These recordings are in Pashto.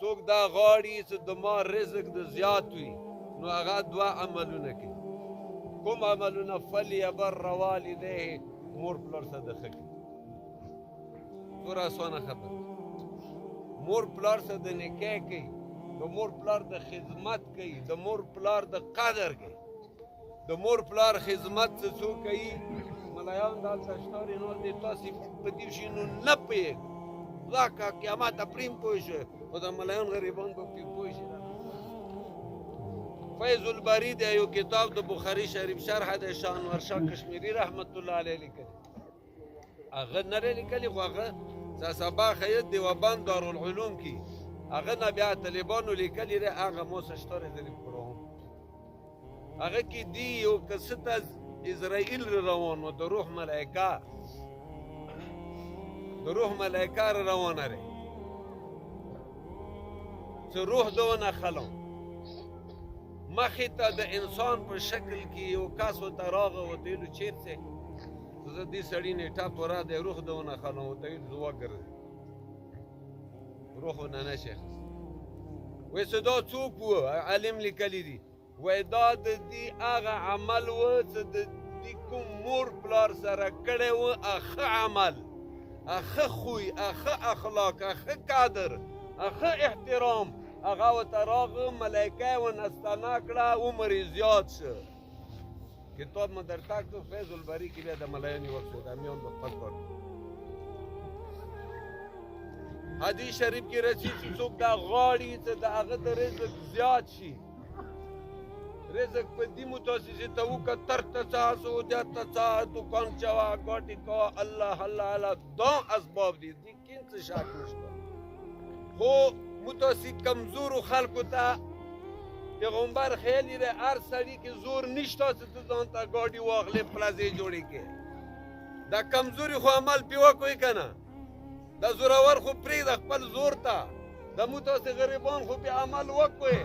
څوک دا غواړي چې د ما رزق د زیات وي نو هغه دوه عملونه کوي. کوم عملونه؟ فلیبر والدیه، مور پلار سره د ښه کوي. څومره اسانه خبره. مور پلار سره د نیکۍ کوي، د مور پلار د خدمت کوي، د مور پلار د قدر کوي. د مور پلار خدمت څه څوک کوي؟ ملایان دلته شتارې نور دی، تاسې په دې شیانو نه پوهېږئ. خدا که قیامت پریم پوه شوی خو د ملایان غریبان به پرې پوه شي. فیض البری دی یو کتاب د بخاري شریف شرح د شاه انور شاه کشمیري رحمت الله علیه لیکلی. هغه نه دی لیکلی خو هغه سبا خید دیوبند دارالعلوم کې هغه نه بیا طالبانو لیکلی دی. هغه ما څه شتارې زه لیک کړم. هغه کې دی یو کست از اسرائیل روان و د روح ملائکه روانه ری چې روح دونه خلم مخې ته د انسان په شکل کې یو کس ورته راغی ورته ویلو چېرته زه دې سړي نیټه پوره دی روح دونه خلم ورته ویل زه وګرځئ روح ونه نشي اخیستی. وایي چې دا څوک و؟ عالم لیکلی دي وایي دا د دې هغه عمل و چې د دې کوم مور پلار سره کړی و، ښه عمل، ښه خوی، ښه اخلاق، ښه قدر، ښه احترام. هغه ورته راغی ملایکه یې ونستانه کړه، عمر یې زیات شه. کتاب مې درته کړو فیض البری کې بیا د ملایانو وخت د میان به خپل کار. حدیث شریف کې راځي چې څوک دا غواړي چې د هغه د رزق زیات شي، رزق په دې متاسسې ته وکتر ته څه سعودیت ته څه دکان چوا ګاټې کوه الله الله الله دا اسباب دي دې کې څه شک نشته. خو متاسې کمزورو خلکو ته پیغمبر خیلی دی هر سړي کې زور نشته چې ته ځان ته ګاډي واخلې پلازې جوړې کړې. دا کمزوري خو عمل پې وکړئ که نه، دا زورور خو پرېږده خپل زور ته، د متاسې غریبان خو پې عمل وکړئ.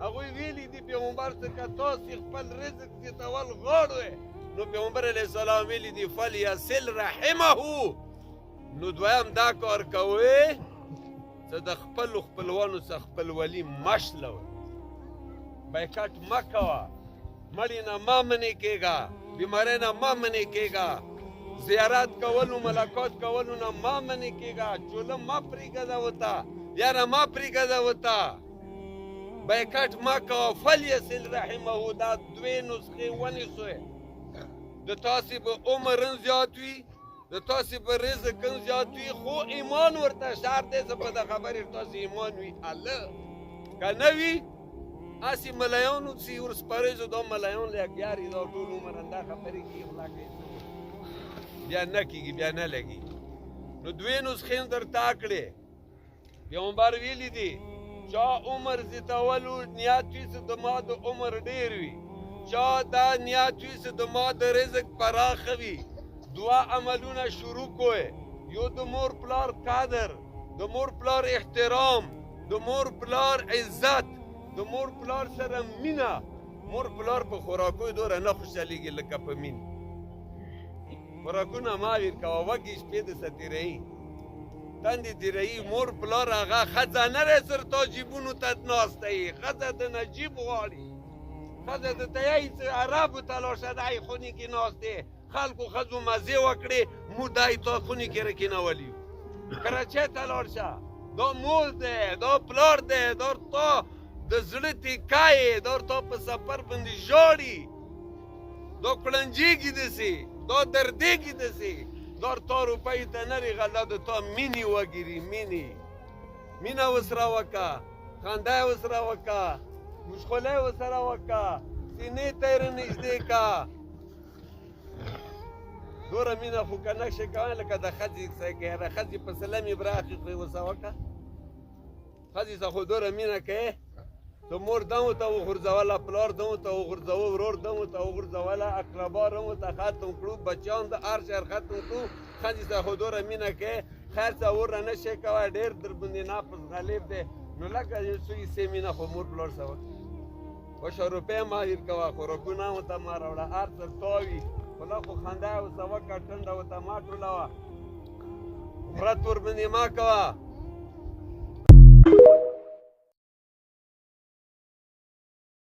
هغوی ویلي دي پیغمبر څه که تاسې خپل رزق زیاتول غواړئ نو پیغمبر علیه السلام ویلي دي فلیصل رحمه، نو دویم دا کار کوئ چې د خپلو خپلوانو څخه خپلولي مه شلوئ، بیکټ مه کوه، مړي نه مه منې کېږه، بیمارۍ نه مه منې کېږه، زیارت کولو ملاقات کولو نه مه منې کېږه، چوله مه پرېږده ورته، یاره مه پرېږده ورته، بیکټ مه کوه. فلیصل رحمه دا دوې نسخې ونیسئ. د تاسې به عمر هم زیات وي، د تاسې به رزق هم زیات وي، خو ایمان ورته شرط دی چې په د خبرې تاسې ایمان وي الله که نه وي هسې ملایانو چې ورسپارئ چې دا ملایان لګیا دي دا ټول عمر همدا خبرې کوي غلا کوي بیا نه کېږي بیا نه لګېږي. نو دوې نسخې هم درته کړې. پیغمبر ویلي دي چا عمر زیاتولو نیت وي چې د ما د عمر ډېر وي، چا دا نیت وي چې د ما د رزق پراخه وي، دوه عملونه شروع کوئ. یو د مور پلار قدر، د مور پلار احترام، د مور پلار عزت، د مور پلار سره مینه. مور پلار په خوراکو دوره نه خوشحالېږي لکه په مینې. خوراکونه مه هېر کوه، وږې شپې درته تېروي، تندې تېروي. مور پلار هغه ښځه نه دی سر تا جیبونو ته ناسته یي، ښځه د نه جیب غواړي، ښځه درته یایي چې عربو ته لاړ شه دی خونې کې ناست دی، خلکو ښځو مزې وکړې موږ دی تا خونې کې راکېنولي یو. کراچۍ ته لاړ شه دا مور دی، دا پلار دی، دا تا د زړه تیکه یې، دا تا په سفر باندې ژاړي، دا کړنجېږي داسې، دا دردېږي داسې، دا تا روپۍ ته نه ریغل، دا د تا مینې وګیري، مینه ورسره وکړه، خندا یې ورسره وکړه، مشغوله یې ورسره وکړه، سینې ته یې رانږدې کړه. دوره مینه خو که نه شي کولی لکه د ښځې څه کوې، د ښځې په سلم یې براخي خو یې ورسره وکړه. ښځې څه خو دوره مینه کوې ته مور دم ورته وغورځوله، پلار دم ورته وغورځوه، ورور دم ورته وغورځوله، اقربا هم ورته ختم کړو، بچیان د هر شهر ختم کړو. ښځې څه خو دوره مینه کوې، خیر څه ور نه شي کوی، ډېر در باندې نفس غالب دی، نو لکه یو څو حصې مینه خو مور پلار سره وکړه. وشه روپۍ مه هېر کوه، خوراکونه هم ورته مه راوړه، هر څه تا وي خوله خو خندا یې ورته وکړه، ټنډه ورته مه ټولوه، غرت ورباندې مه کوه.